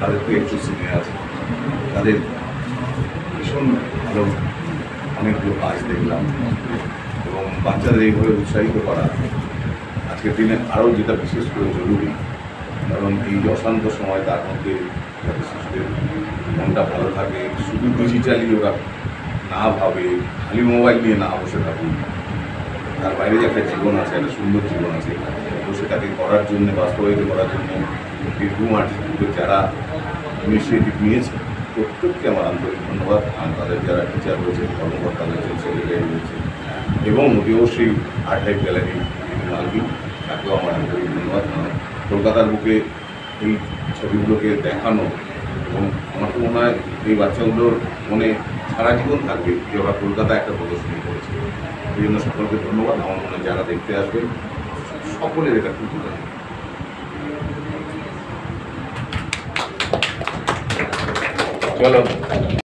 তাদের তো একটু সিনিয়র আছে, তাদের ভীষণ ভালো অনেকগুলো কাজ দেখলাম। এবং বাচ্চাদের এইভাবে উৎসাহিত করা আজকের দিনে আরও যেটা বিশেষ করে জরুরি, কারণ এই যে অশান্ত সময় তার মধ্যে যাতে শিশুদের মনটা ভালো থাকে, শুধু ডিজিটালি ওরা না ভাবে, খালি মোবাইল নিয়ে না বসে থাকুন, তার বাইরে যে একটা জীবন আছে, একটা সুন্দর জীবন আছে, তো সেটাকে করার জন্য, বাস্তবায়িত করার জন্য বীরভূম আর্টিস্টদের যারা ইনিশিয়েটিভ নিয়েছে প্রত্যেককে আমার আন্তরিক ধন্যবাদ। তাদের যারা টিচার রয়েছে, কর্মকর্তা রয়েছে, সেক্রেটারি রয়েছে, এবং অবশ্যই আর্ট লাইফ গ্যালারি মালবি, তাকেও আমার আন্তরিক ধন্যবাদ। কলকাতার বুকে এই ছবিগুলোকে দেখানো, এবং আমার তো মনে হয় এই বাচ্চাগুলোর মনে সারা জীবন থাকবে যে ওরা কলকাতায় একটা প্রদর্শনী করেছে। এই জন্য সকলকে ধন্যবাদ। আমার মনে হয় যারা দেখতে আসবেন সকলের এটা খুব ধন্যবাদ। চলো।